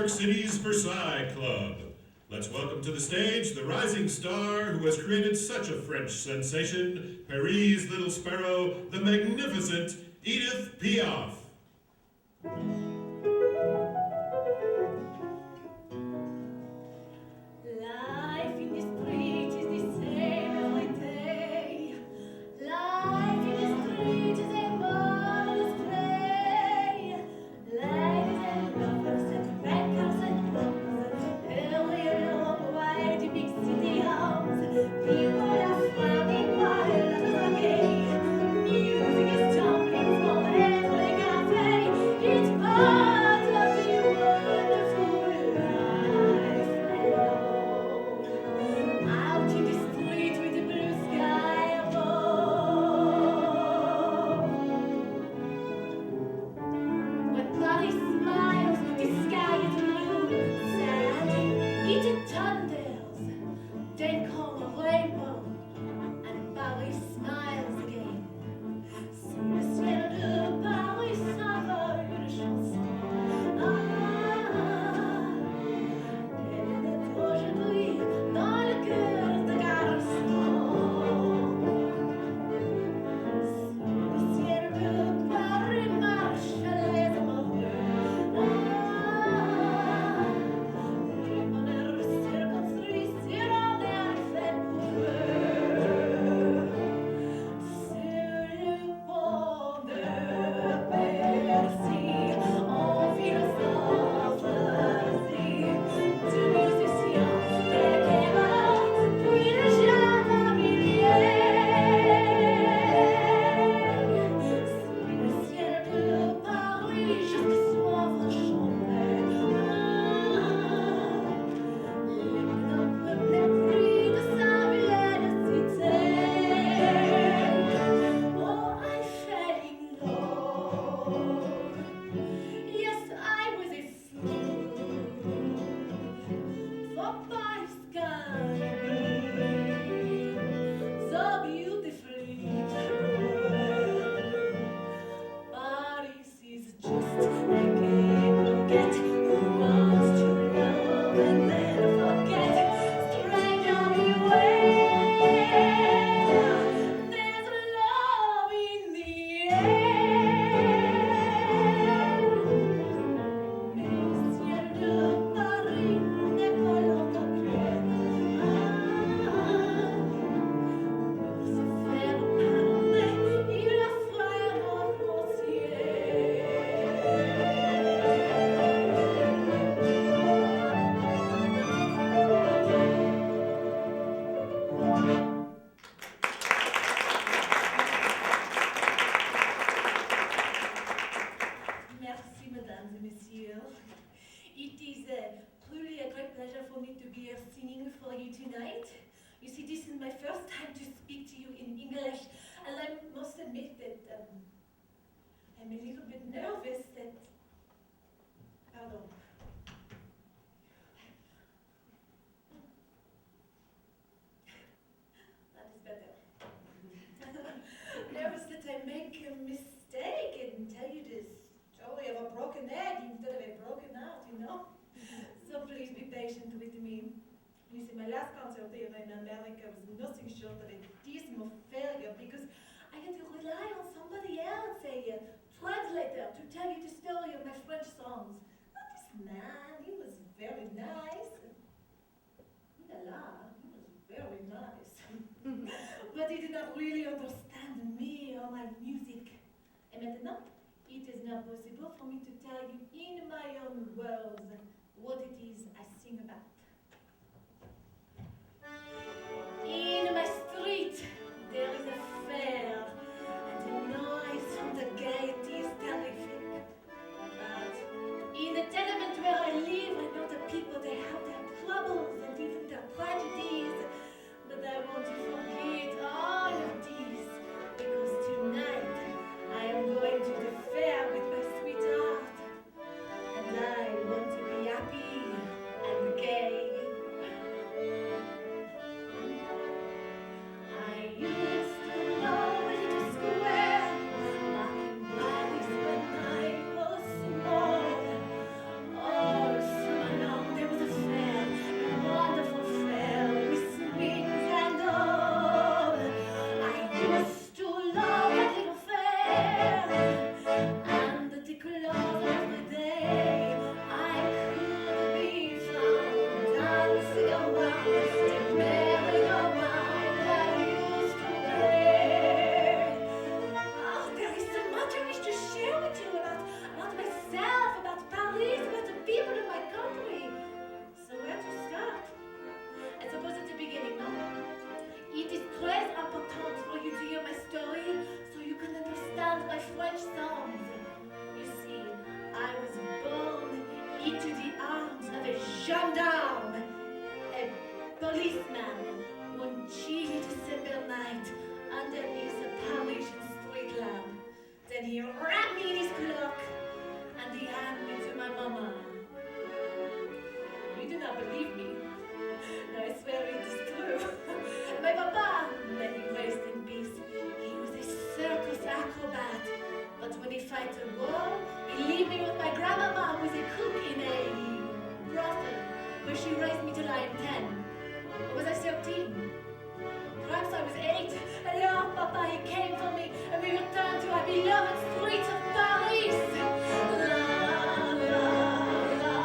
York City's Versailles Club. Let's welcome to the stage the rising star who has created such a French sensation, Paris' Little Sparrow, the magnificent Edith Piaf. In America was nothing short of a dismal failure because I had to rely on somebody else, a translator, to tell you the story of my French songs. Not this man, he was very nice. La la, he was very nice. But he did not really understand me or my music. And maintenant, it is now possible for me to tell you in my own words what it is I sing about. In my street, there is a fair, and the noise from the gaiety is terrific. But in the tenement where I live, I know the people, they have their troubles and even their tragedies. But I want to forget all of these, because tonight I am going to the fair with my sweetheart. And I want to be happy. gendarme, a policeman, one chilly December night underneath a Parisian street lamp. Then he wrapped me in his cloak and he handed me to my mama. You do not believe me? No, I swear it is true. My papa, may he rest in peace, he was a circus acrobat. But when he fight a war, he leave me with my grandmama, who is a cook in a brothel, where she raised me till I am 10. Or was I 13? Perhaps I was 8. And oh, papa, he came for me, and we returned to our beloved streets of Paris. La, la, la, la.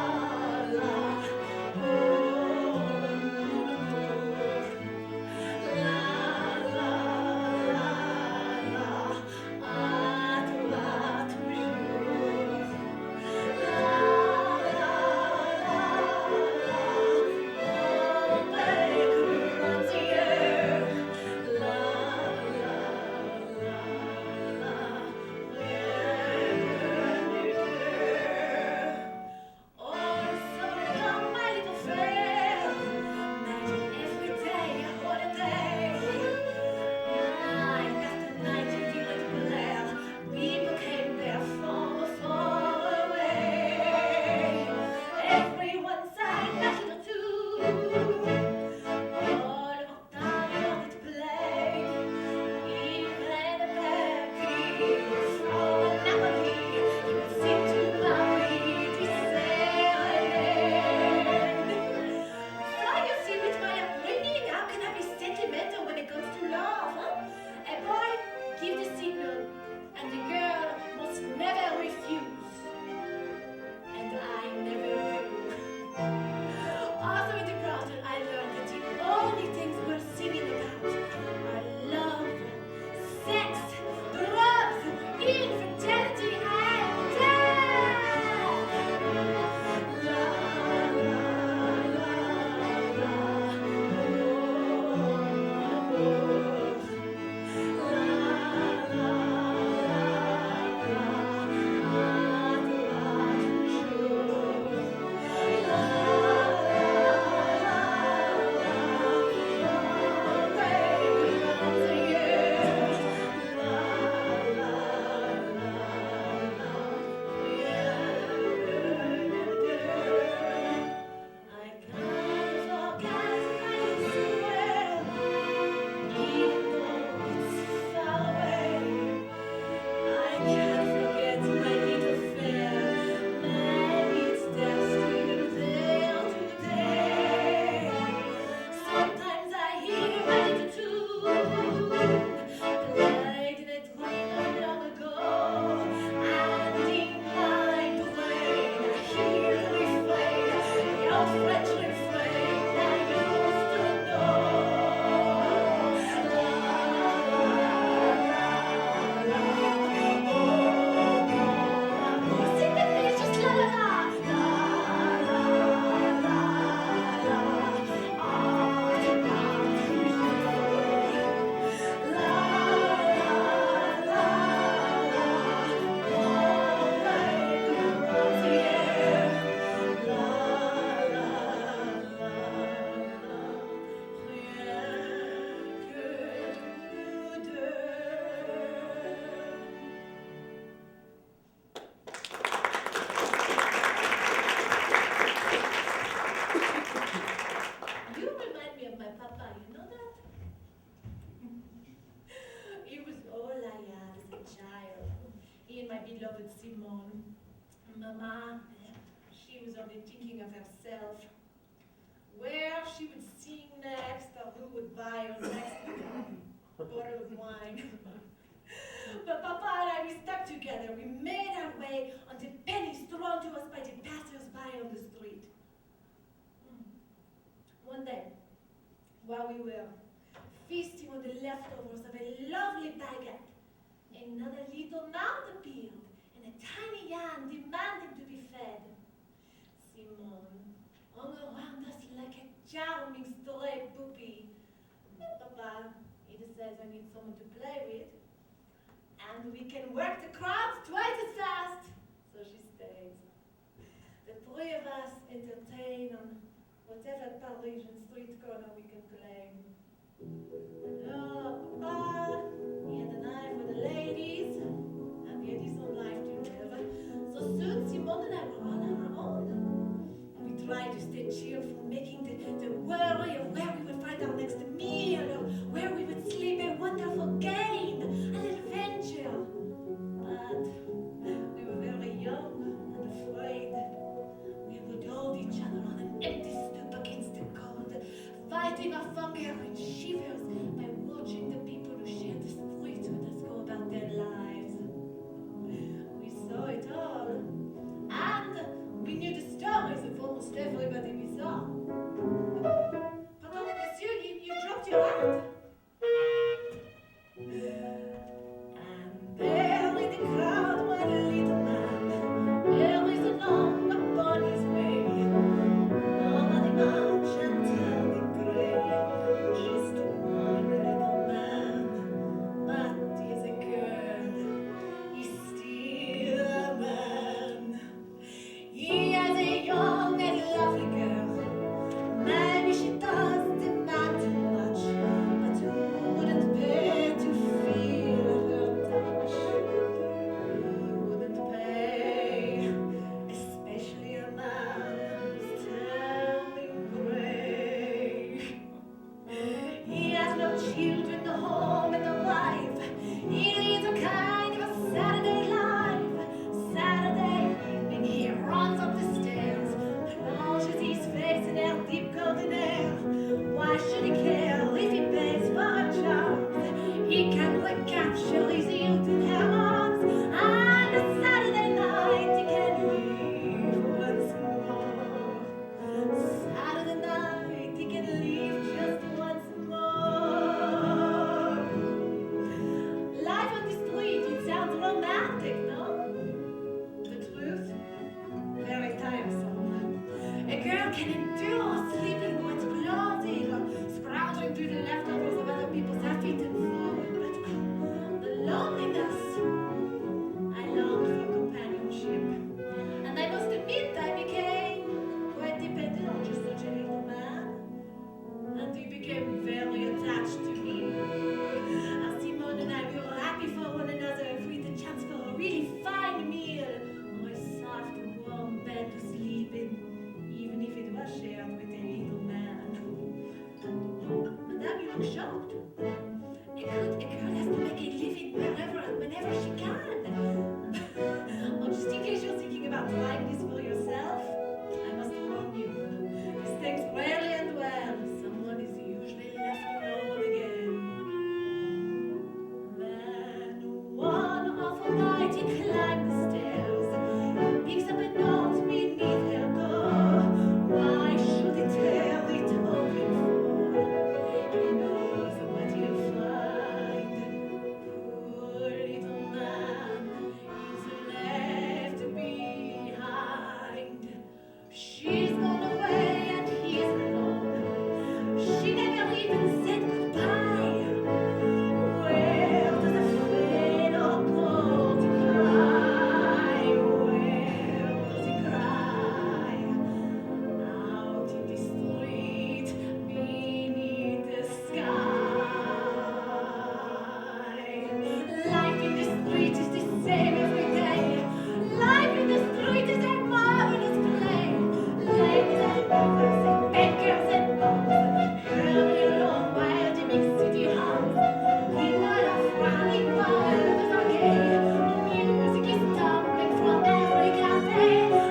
Mama, she was only thinking of herself. Where she would sing next, or who would buy her next bottle of wine. But Papa and I, we stuck together. We made our way on the pennies thrown to us by the passers-by on the street. One day, while we were feasting on the leftovers of a lovely baguette, another little mouth appeared, and a tiny Jan demanding to be fed. Simone hung around us like a charming stray puppy. Papa, he decides I need someone to play with, and we can work the crowds twice as fast. So she stays. The three of us entertain on whatever Parisian street corner we can claim. Alors, Papa, he had an eye for the ladies, and we had his own life to live. So soon Simone and I were on our own. We tried to stay cheerful, making the worry of where we would find our next meal, or where we would sleep, a wonderful game, an adventure. But we were very young and afraid. We would hold each other on an empty stoop against the cold, fighting off hunger and shivers by watching the people who shared the streets with us go about their lives. We saw it all, and we knew the stories of almost everybody we saw. Pardon, monsieur, you dropped your hat. And there in the crowd, my little man, there is a long upon his way. Nobody much and turning grey, just one little man, but he's a girl, he's still a man. He has a young and lovely girl, maybe she does demand too much, but who wouldn't pay to feel her touch? Who wouldn't pay, especially a man who's turning grey? He has no children, no home, and no wife. He leads a kind of a Saturday life. Saturday evening, he runs up the stairs, plunges his face in her deep golden hair. Why should he care if he pays for a chance? He can recapture his youth in her arms, and a Saturday night he can live once more. Saturday night he can live just once more. Life on the street, it sounds romantic, no? The truth? Very tiresome. A girl can endure sleeping in wet clothing or scrounging through the leftovers of other people's half-eaten food, but the loneliness. I longed for companionship, and I must admit I became quite dependent on just such a little man, and he became very attached to me. As Simone and I were happy for one another if we had the chance for a really fine meal or a soft, warm bed to sleep in, even if it was shared with a little man. Madame, you look shocked. A girl has to make a living wherever and whenever she can. Or just in case you're thinking about trying this for yourself, I must warn you, this takes rarely and well. Someone is usually left alone again. Then one awful night he climbed the stairs, picks up a note beneath her door. Why should he tear it open for? He knows what he'll find. Poor little man is left behind. She's gone away and he's alone. She never even said goodbye. Where does a fatal call to cry? Where does he cry? Out in the street, beneath the sky. Life in the street is the same every day. Life in the street is a marvelous play. Ladies and lovers and beggars and bums, hurry along while the big city hums. People are frowning while others are gay. Music is tumbling from every cafe,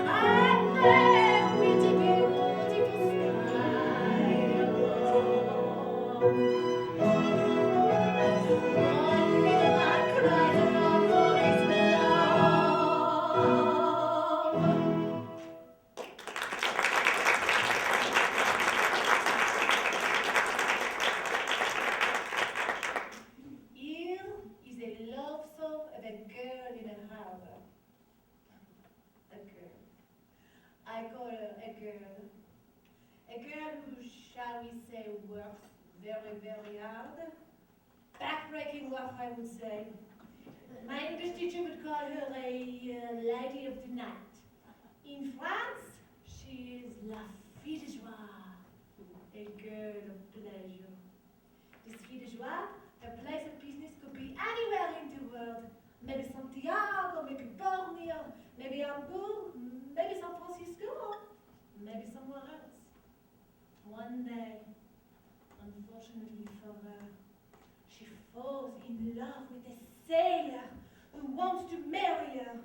and there is a beautiful sky above. One little man cries along for his love. Here is a love song of a girl in a harbor. A girl. I call her a girl. A girl who, shall we say, works very, very hard. Backbreaking work, I would say. My English teacher would call her a lady of the night. In France, She is la fille de joie, a girl of pleasure. This fille de joie, her place of business could be anywhere in the world. Maybe Santiago, maybe Borneo, maybe Hamburg, maybe San Francisco, maybe somewhere else. One day, unfortunately for her, she falls in love with a sailor who wants to marry her.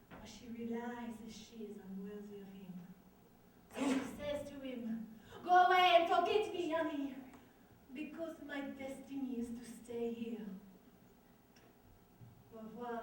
But she realizes she is unworthy of him. So she says to him, "Go away and forget me, honey, because my destiny is to stay here." Au revoir.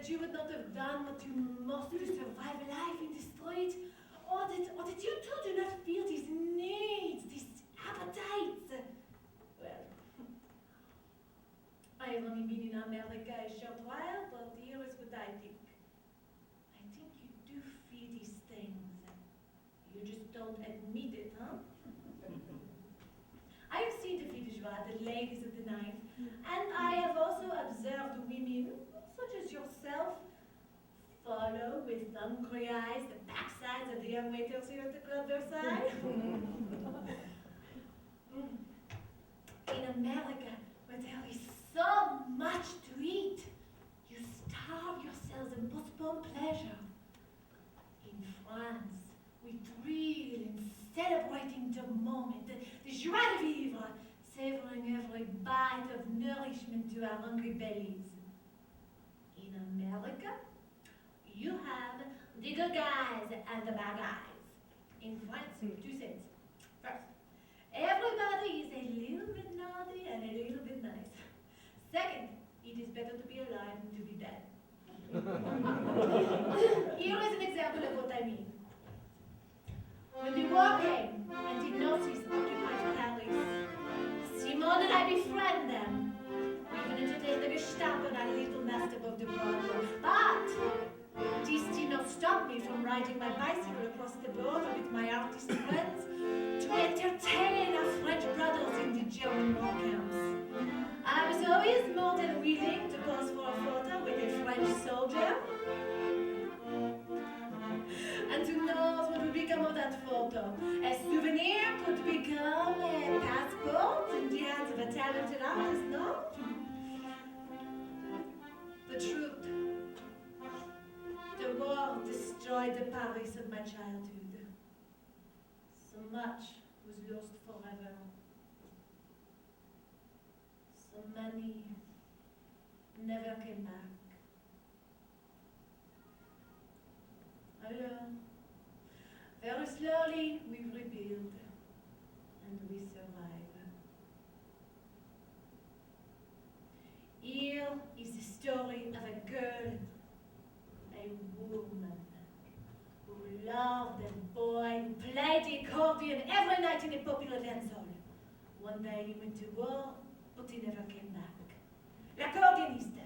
You would not have done what you must to survive life in the street, or that you too do not feel these needs, these appetites. Well, I have only been in America a short while, but here is what I think. I think you do feel these things. You Admit it, huh? I have seen the village the ladies of the night, and I have also observed women, such as yourself, follow with hungry eyes the backsides of the young waiters here at the Club Versailles. In America, where there is so much to eat, you starve yourselves and postpone pleasure. In France, we thrill in celebrating the moment, the joie de vivre, savoring every bite of nourishment to our hungry bellies. In America, you have the good guys and the bad guys. In France, two sets. First, everybody is a little bit naughty and a little bit nice. Second, it is better to be alive than to be dead. Here is an example of what I mean. When the war came and the Nazis occupied Paris, Simone and I befriend them. We even entertained the Gestapo and our little nest above the border. But this did not stop me from riding my bicycle across the border with my artist friends to entertain our French brothers in the German war camps. I was always more than willing to pose for a photo with a French soldier. And who knows what would become of that photo? A souvenir could become a passport in the hands of a talented artist, no? The truth. The war destroyed the Paris of my childhood. So much was lost forever. So many never came back. Alone, very slowly we rebuild and we survive. Here is the story of a girl, a woman, who loved a boy who played the accordion every night in a popular dance hall. One day he went to war, but he never came back. L'accordionista.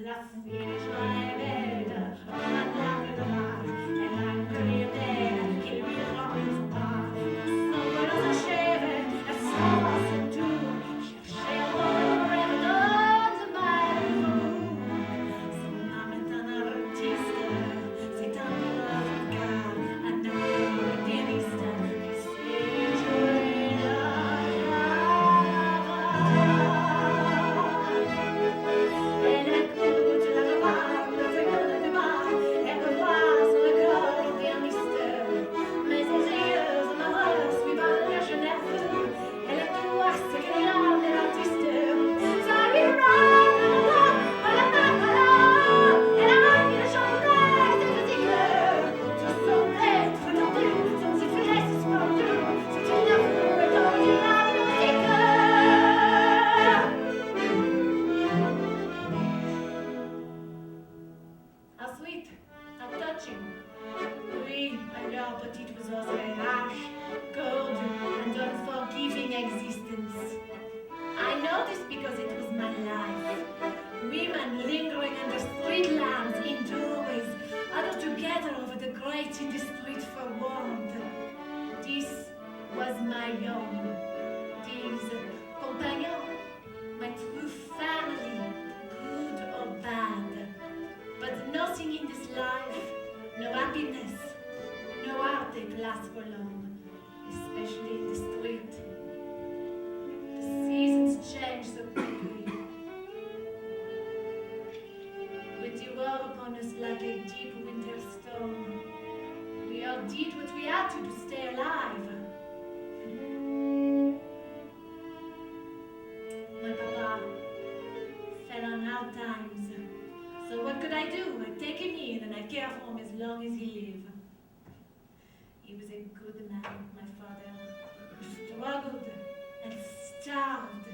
La fine rêvait un arbre de mar, et la prière qui lui rend pas. Son volant s'achève, elle s'en va son tour, chercher au rêve de Malmou. Son âme est un artiste, c'est un avocat, un accordéoniste qui sait jouer la java. Elle écoute la parole de Fernand de Bar, elle revoit son accordéoniste, mais ses yeux amoureux suivant la jeunesse, elle est tout à ce que l'âme de l'artiste. Ça lui rend elle a envie de chanter ses musiques, tout son être tendu, son sifflet suspendu, c'est une foule étendue de la musique. How sweet, how touching. Oui, alors petite was also a harsh, cold, and unforgiving existence. I know this because it was my life. Women lingering under street lamps in doorways, huddled together over the grate in the street for warmth. This was my home. These compagnons, my true family, good or bad. But nothing in this life, no happiness, no heartache lasts for long, especially in the street. The seasons change so quickly. With the war upon us like a deep winter storm, we all did what we had to stay alive. My papa fell on hard times. So what could I do? I'd take him in and I'd care for him as long as he lived. He was a good man, my father, who struggled and starved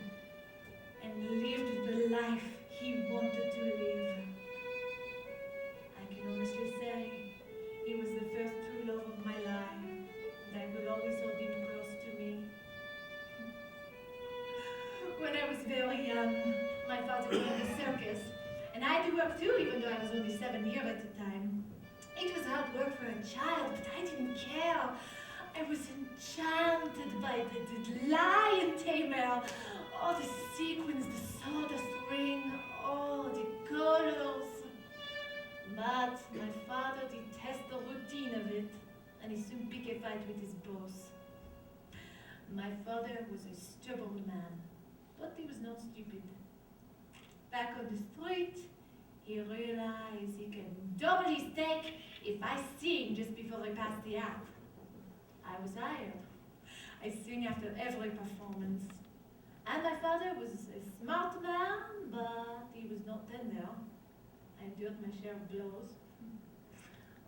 and lived the life he wanted to live. I can honestly say he was the first true love of my life, and I will always hold him close to me. When I was very young, And I had to work too, even though I was only 7 years at the time. It was hard work for a child, but I didn't care. I was enchanted by the lion tamer. Oh, the sequins, the sawdust ring, oh, the colors. But my father detested the routine of it, and he soon picked a fight with his boss. My father was a stubborn man, but he was not stupid. Back on the street, he realized he can double his take if I sing just before I pass the act. I was hired. I sing after every performance. And my father was a smart man, but he was not tender. I endured my share of blows.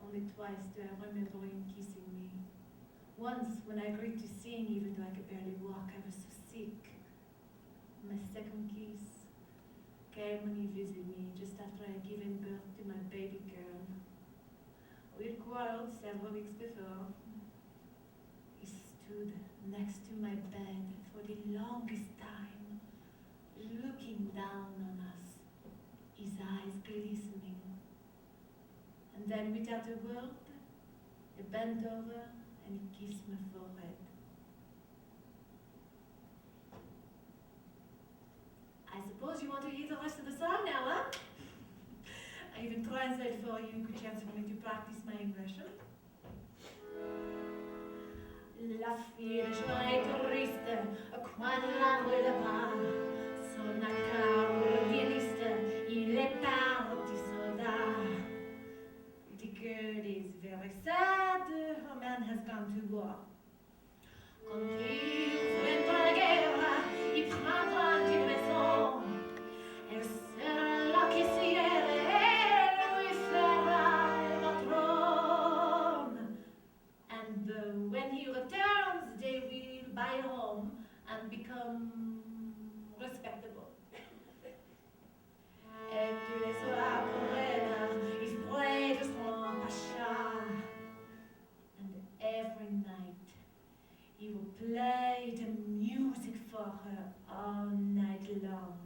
Only twice do I remember him kissing me. Once, when I agreed to sing, even though I could barely walk, I was so sick. My second kiss came when he visited me just after I had given birth to my baby girl. We had quarreled several weeks before. He stood next to my bed for the longest time, looking down on us, his eyes glistening. And then, without a word, he bent over and he kissed my forehead. I suppose you want to hear the rest of the song now, huh? I even translate for you, good chance for me to practice my impression. La fille est triste, coin de la rue là-bas. Son accordéoniste, il est parti soldat. The girl is very sad, her man has gone to war. Quand il rentre à la guerre, il prendra une maison. Elle sera la caissière et lui fera le trône. And when he returns, they will buy a home and become respectable. Et tu les soirs pour elle, il pray de son pacha. And every night, he will play the music for her all night long.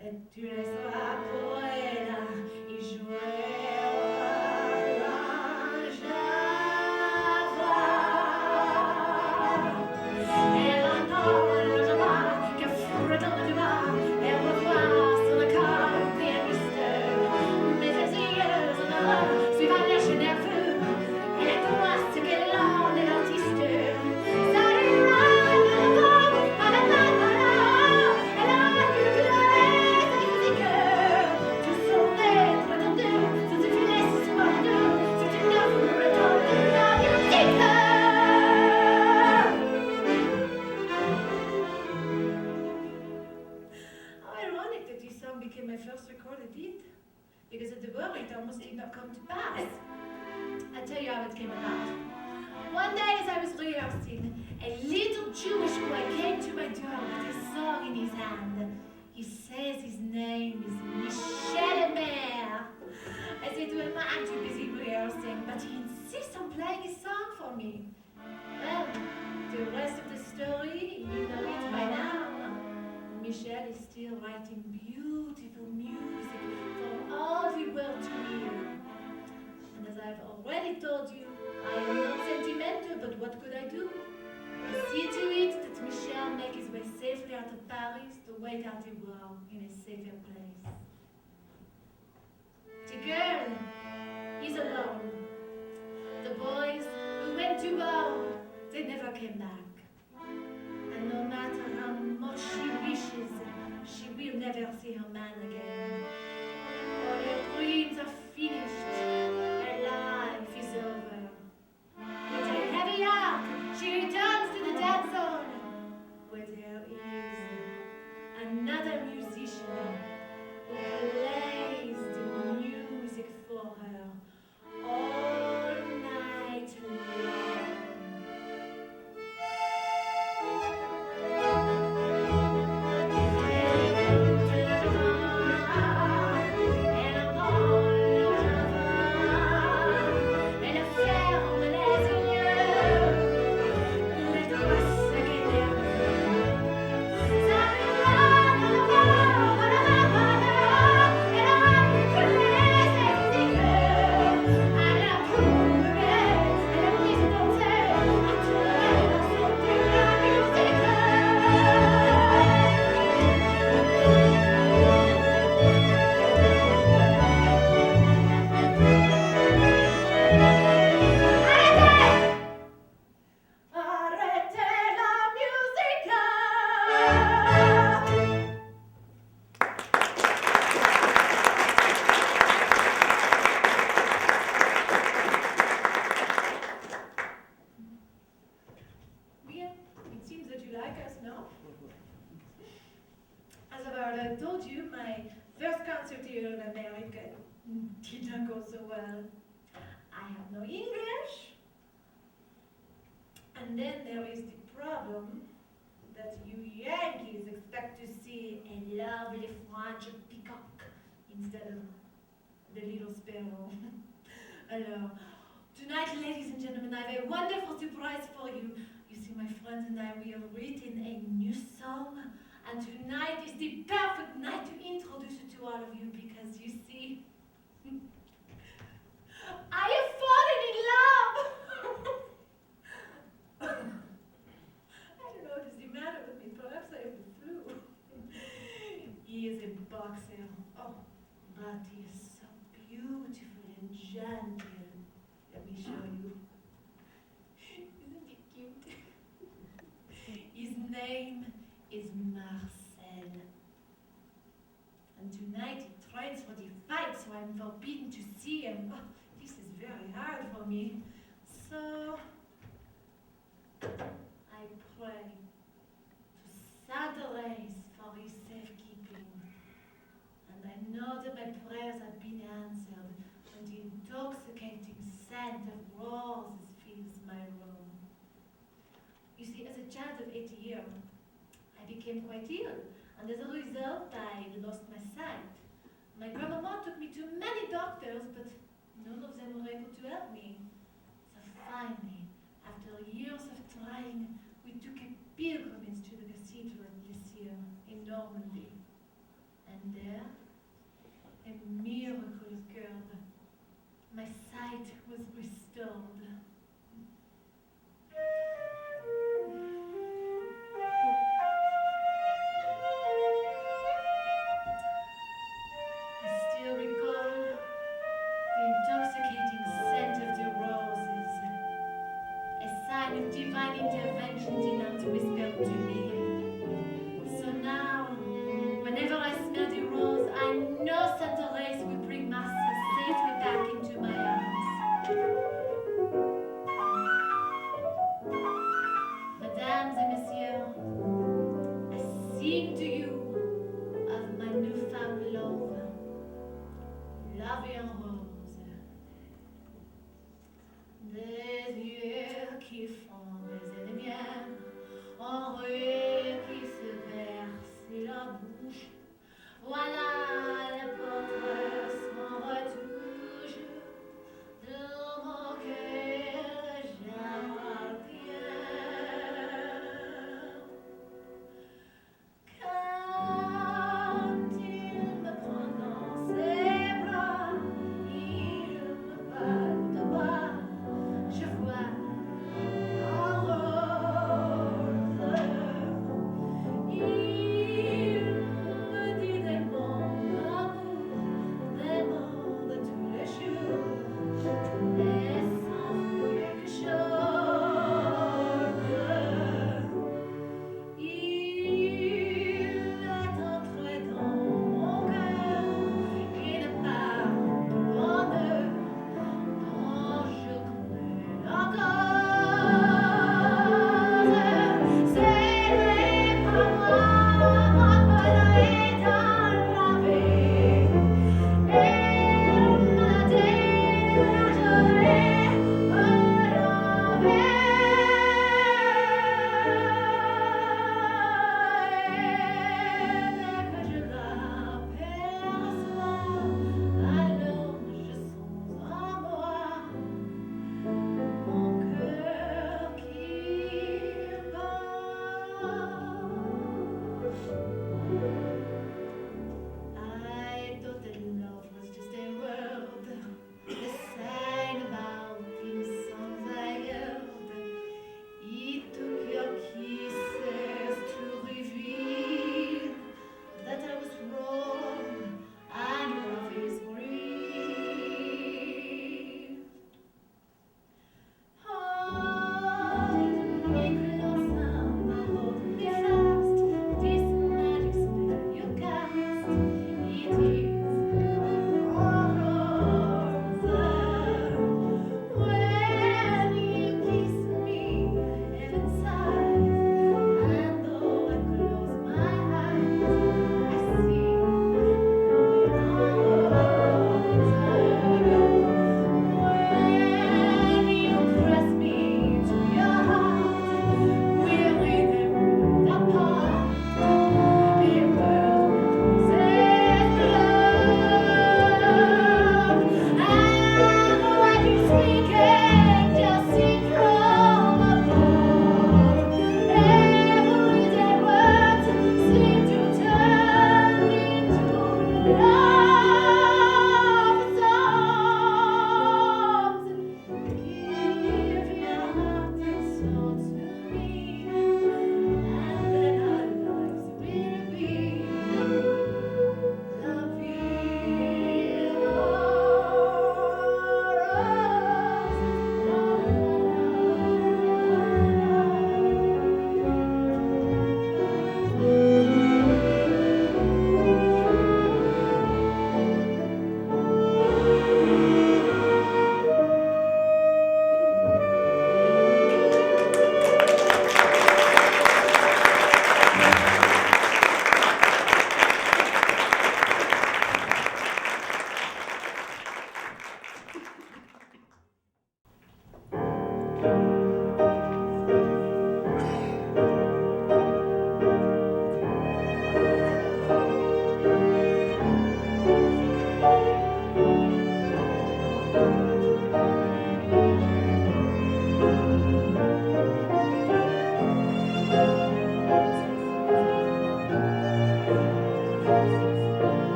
Et tu les soirs pour elle, il jouait la java. Elle entend le java que fredonne du bas, elle revoit son accordéoniste. Mais ses yeux en or suivant l'air nerveux, elle est pour moi ce qu'elle en est l'artiste. Ça lui rend le corps, elle a eu plein de musique. Tout son être tendu, sous une finesse splendide, c'est une œuvre de la musique. How ironic that this song became my first recorded hit, because at the world it almost did not come to pass. I'll tell you how it came about. One day as I was rehearsing, a little Jewish boy came to my door with a song in his hand. He says his name is Michel Mer. I say to him, I'm too busy rehearsing, but he insists on playing his song for me. Well, the rest of the story, you know it by now. Michel is still writing beautiful music for all the world to hear. And as I've already told you, I am not sentimental, but what could I do? I see to it that Michel make his way safely out of Paris to wait out the war in a safer place. The girl is alone. The boys who went to war, they never came back. And no matter how much she wishes, she will never see her man again. All her dreams are finished, her life is over. With a heavy heart, she returns to the dead zone, where there is another musician who plays the music for her all night long. And I'm all told you, my first concert here in America did not go so well. I have no English. And then there is the problem that you Yankees expect to see a lovely French peacock instead of the little sparrow. Alors, tonight, ladies and gentlemen, I have a wonderful surprise for you. You see, my friends and I, we have written a new song, and tonight is the perfect night to introduce it to all of you because you see, I have fallen in love! I don't know what is the matter with me. Perhaps I have the flu. He is a boxer. Oh, but he is so beautiful and gentle. Let me show you. Isn't he cute? His name is Marcel. And tonight he trains for the fight, so I'm forbidden to see him. Oh, this is very hard for me. So I pray to Santa Race for his safekeeping. And I know that my prayers have been answered when the intoxicating scent of roses fills my room. You see, as a child of 8 years, I became quite ill, and as a result, I lost my sight. My grandmama took me to many doctors, but none of them were able to help me. So finally, after years of trying, we took a pilgrimage to the cathedral this year in Normandy. And there, a miracle occurred. My sight was restored. I still recall the intoxicating scent of the roses, a sign of divine intervention did not whisper to me. So now,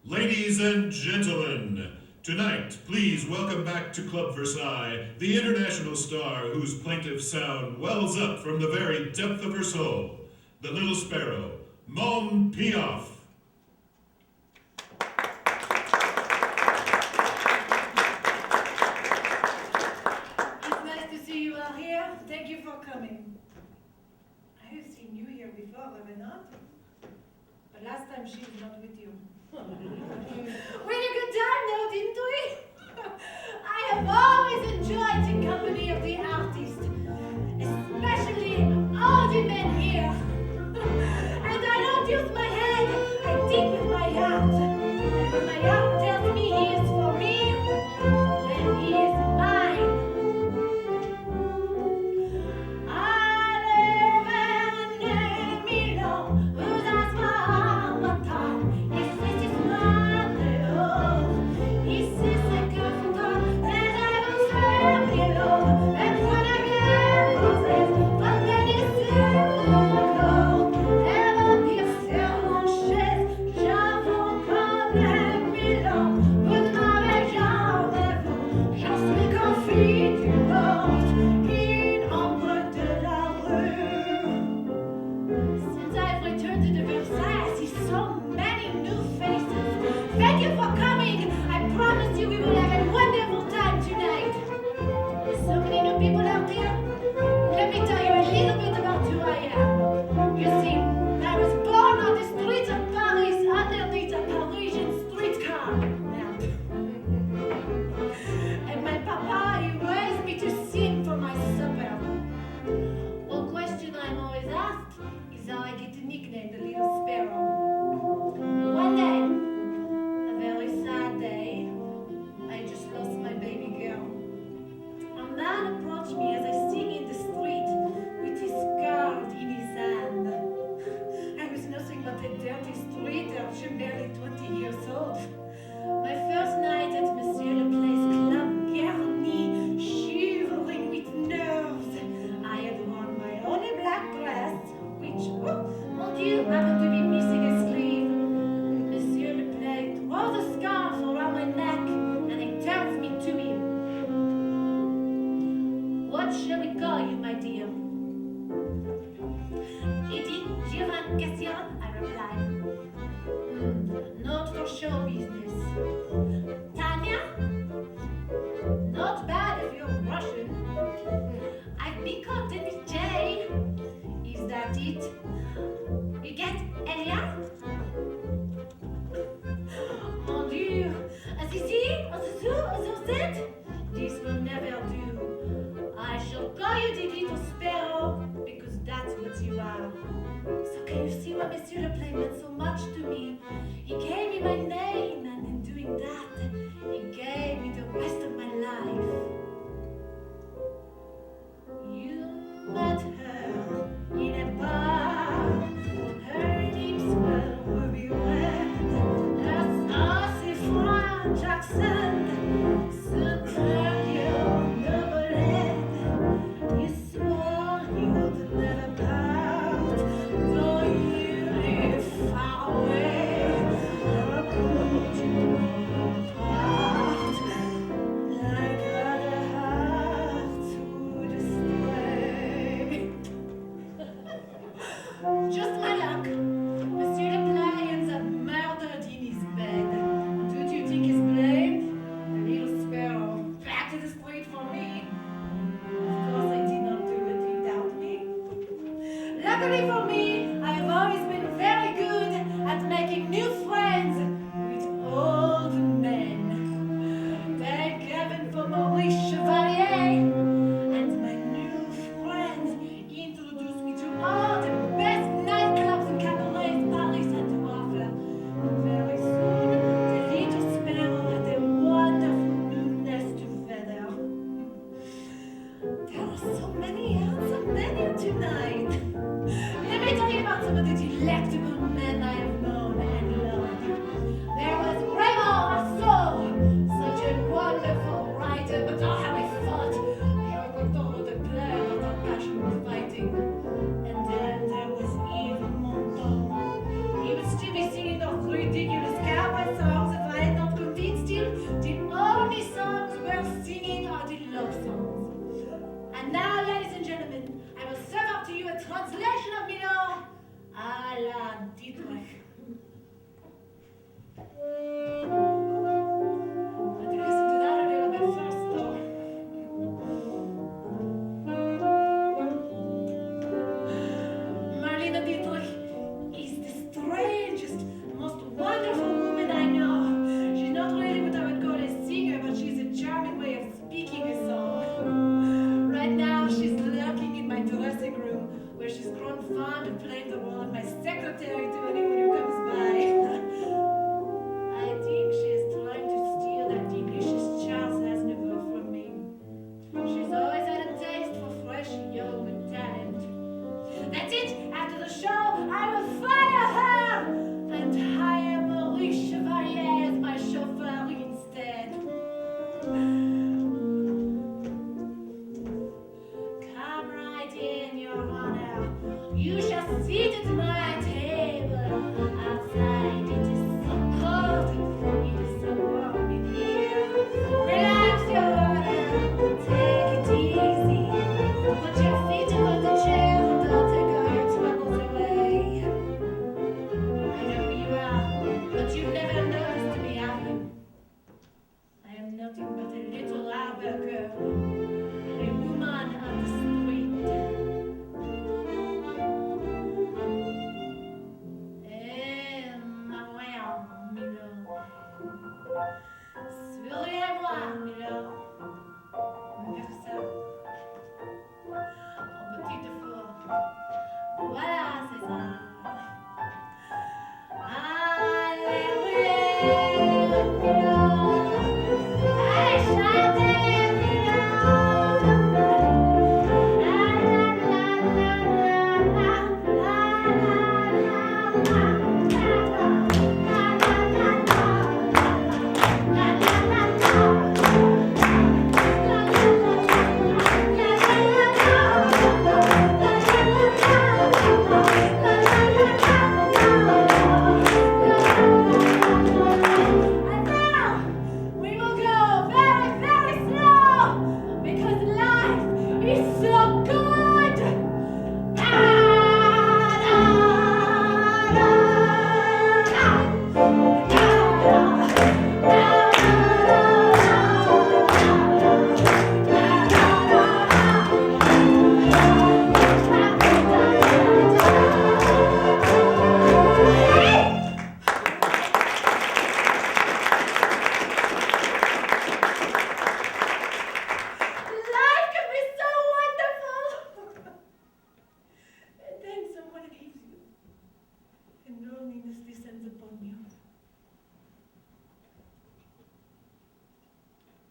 Ladies and gentlemen, tonight, please welcome back to Club Versailles the international star whose plaintive sound wells up from the very depth of her soul, the little sparrow, Mon Piaf. It's nice to see you all here. Thank you for coming. I have seen you here before, have I not? But last time she was not with you. We had a good time though, didn't we? I have always enjoyed the company of the artist, especially all the men here. And I don't use my head, I think with my heart. And when my heart tells me he is for me, then he is mine. Allez vers Milan, vous asseoir matin, et c'est ici c'est que fondant les rêves faire des lots, et prenez bien française, votre bénédiction dans mon corps, et va dire sur mon chaise, j'avoue comme les Milan, vous ne m'avez jamais vu, j'en suis confit du porte, une ombre de la rue. Since I've returned to the Versailles, I see so many new faces. Thank you for coming. I promise you we will have a wonderful time tonight. There's so many new people out here. Let me tell you a little bit about who I am. You see, I was born on the streets of Paris underneath a Parisian streetcar. And my papa, he raised me to sing for my supper. One question I'm always asked is how I get the nickname the little sparrow. One day, a very sad day, I just lost my baby girl. A man approached me as I sing in the street with his card in his hand. I was nothing but a dirty street urchin, barely 20 years old. My first night at Monsieur Le Play's Club Garni, shivering with nerves. I had worn my only black dress, which, mon Dieu, happened to be missing a sleeve. Monsieur Le Play throws a scarf around my neck and he turns me to him. What shall we call you, my dear? Edith Giovanni Cassion, I replied. Not for show business. Tanya? Not bad if you're Russian. I've been called Dennis J. Is that it? You get Elia? Mon Dieu! Zizi? Zuzette? This will never do. I shall call you the little sparrow because that's what you are. So can you see why Monsieur Le Play meant so much to me? He gave me my name, and in doing that, he gave me the rest of my life. You met her in a bar. Her lips were ruby red. Her saucy frown never noticed me, have you? I am nothing but a little arbor girl, a woman of the street. Maman, Milord. Souriez-moi, Milord. Merci. En petite four. Voilà, c'est ça.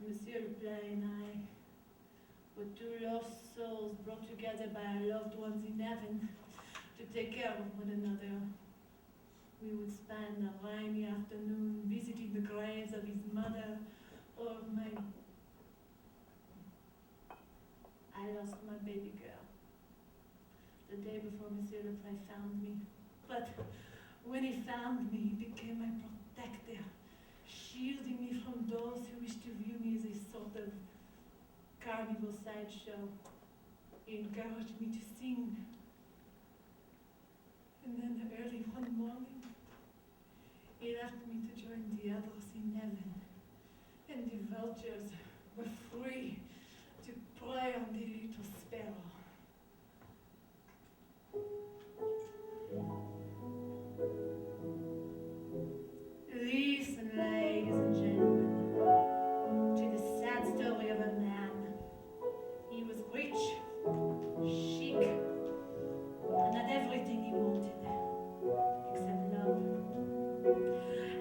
Monsieur le Play and I were two lost souls brought together by our loved ones in heaven to take care of one another. We would spend a rainy afternoon visiting the graves of his mother or of my... I lost my baby girl the day before Monsieur le Play found me. But when he found me, he became my protector, shielding me from those who wished to view me as a sort of carnival sideshow. He encouraged me to sing. And then early one morning, he left me to join the others in heaven. And the vultures were free to prey on the little sparrow. Listen, ladies and gentlemen, to the sad story of a man. He was rich, chic, and had everything he wanted, except love.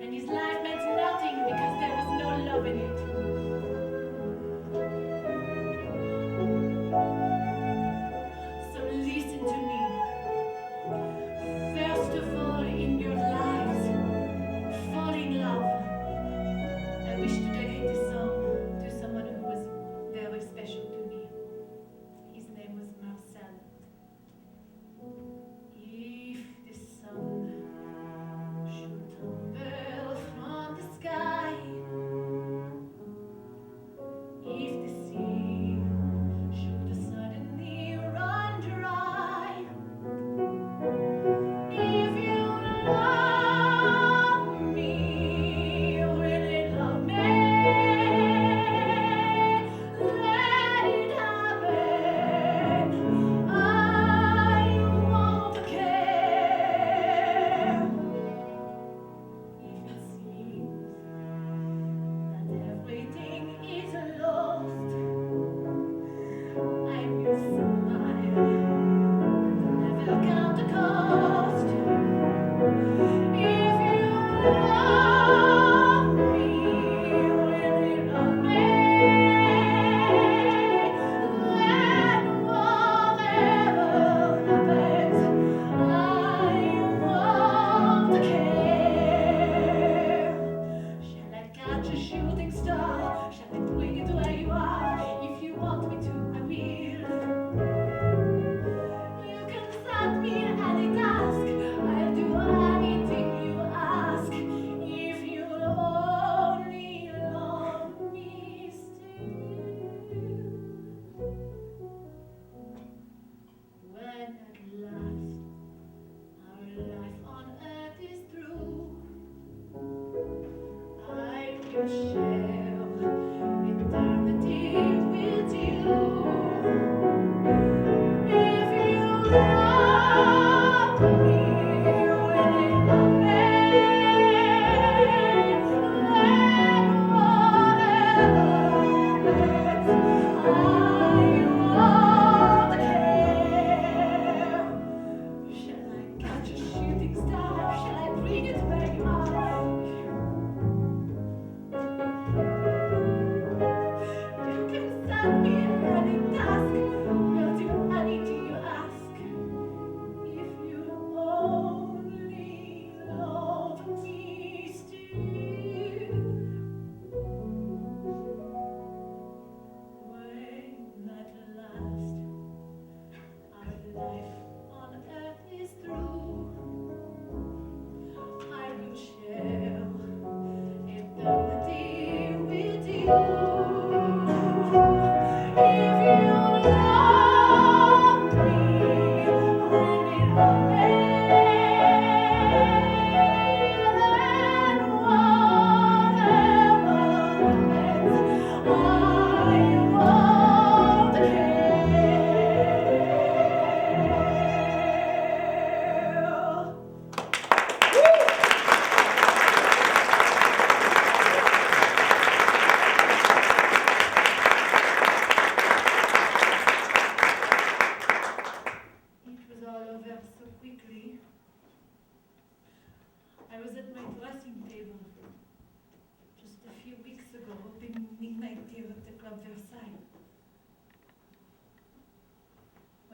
And his life meant nothing because there was no love in it.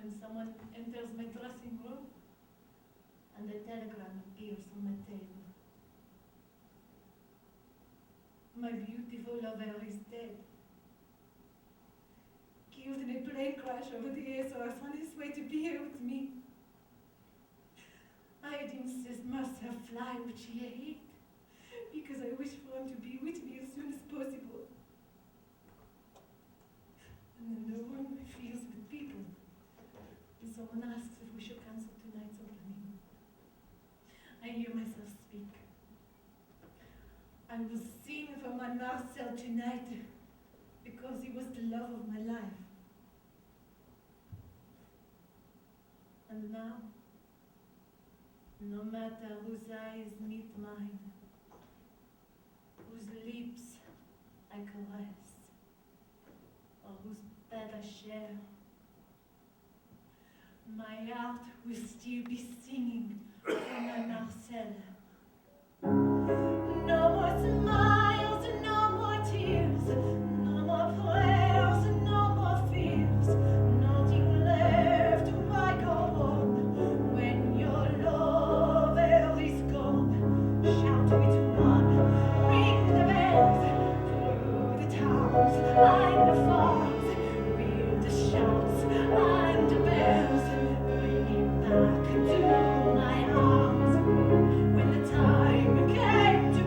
When someone enters my dressing room and a telegram appears on my table. My beautiful lover is dead. Killed in a plane crash over the Azores on his way to be here with me. I had insisted Marcel fly, which he hate, because I wish for him to be with me as soon as possible. And then the room fills with people. And someone asks if we should cancel tonight's opening. I hear myself speak. I will sing for my Marcel tonight because he was the love of my life. And now, no matter whose eyes meet mine, whose lips I caress, or whose bed I share, my heart will still be singing for my Marcel. No more smiles, no more tears, no more prayers, no more fears, nothing left to I go on when your lover is gone. Shout with one, ring the bells through the towns and the farms, with the shouts and the bells, bringing back to my arms when the time came to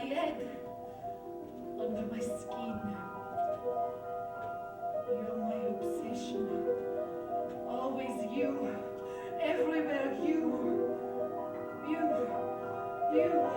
head, under my skin. You're my obsession. Always you. Everywhere you. You. You.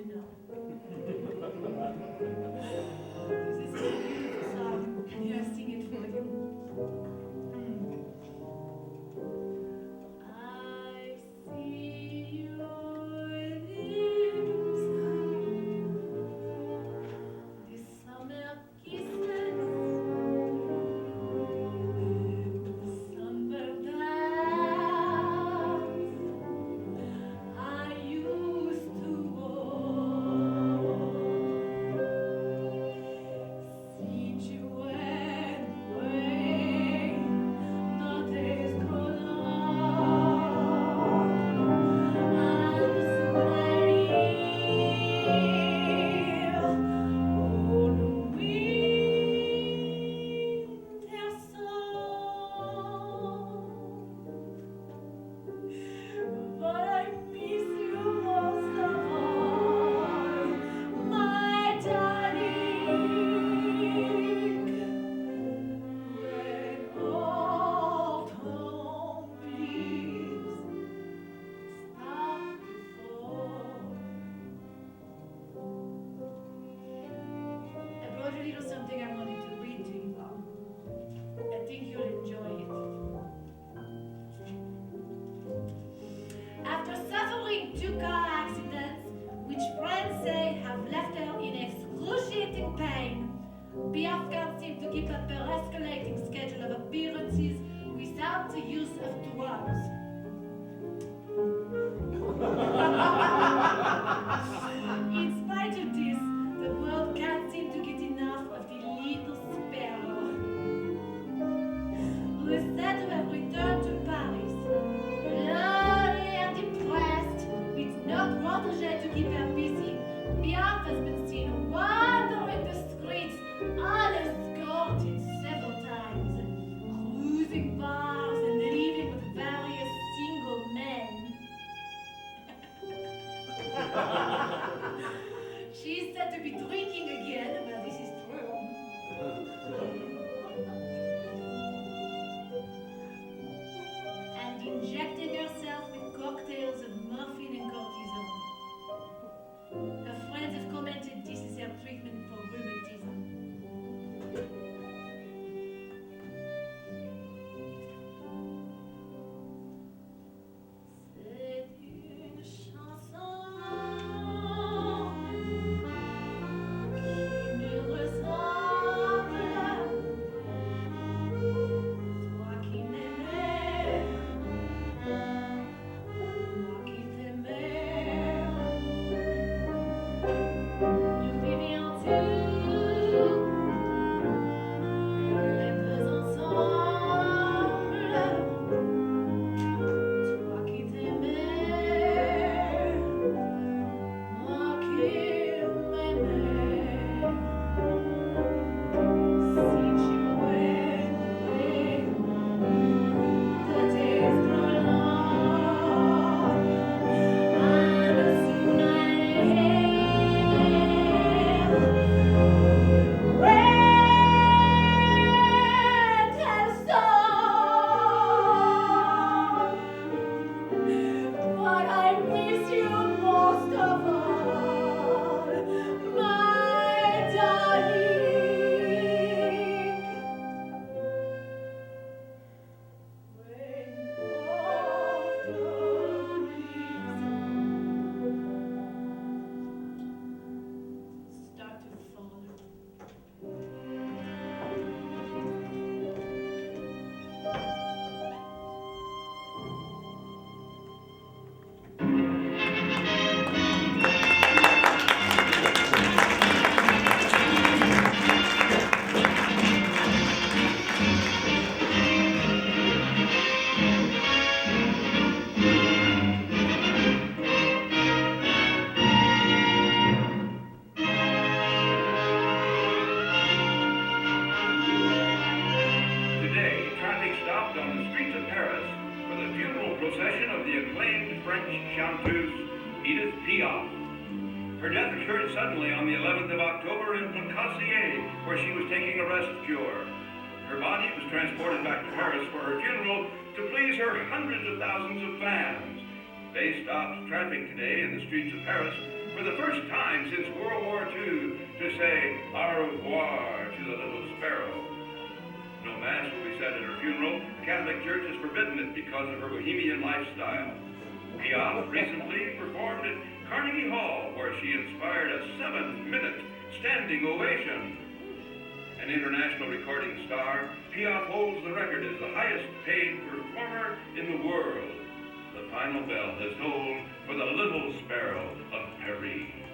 know. This is a beautiful song, and here I sing it for you. I see your lips, the summer kisses, the sunburned paths I used to walk. Since you went away, the days grow long, and soon I hear old winter song. But I miss you most of all, my darling. When autumn leaves start to fall. I brought a little something I wanted to read to you all. I think you'll enjoy it. After suffering 2 car accidents, which friends say have left her in excruciating pain, Piaf can't seem to keep up her escalating schedule of appearances without the use of drugs. In spite of this, the world can't seem to get enough of the little sparrow, who is said to have returned to Paris, lonely and depressed, with no protege to keep her busy. Piaf has been seen wandering the streets unescorted several times, cruising bars and living with various single men. She's said to be drinking again, well, this is true. And injecting herself with cocktails of morphine and cortisone. Her friends have commented this is her treatment for rheumatism. C'est une chanson qui me ressemble, toi qui m'aimais, moi qui t'aimais. Nous vivions tous les deux ensemble, toi qui t'aimais, moi qui m'aimais. Since you went away, the days grow long, and soon I hear winter song. But I miss you most of all, my darling. When autumn leaves start to fall. Today, traffic stopped on the streets of Paris for the funeral procession of the acclaimed French chanteuse Edith Piaf. Her death occurred suddenly on the 11th of October in Poncassier, where she was taking a rest cure. Her body was transported back to Paris for her funeral to please her hundreds of thousands of fans. They stopped traffic today in the streets of Paris for the first time since World War II, to say au revoir to the little sparrow. No mass will be said at her funeral. The Catholic Church has forbidden it because of her bohemian lifestyle. Piaf recently performed at Carnegie Hall, where she inspired a 7-minute standing ovation. An international recording star, Piaf holds the record as the highest paid performer in the world. The final bell has tolled for the little sparrow of Paris.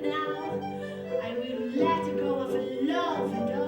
But now I will let go of love and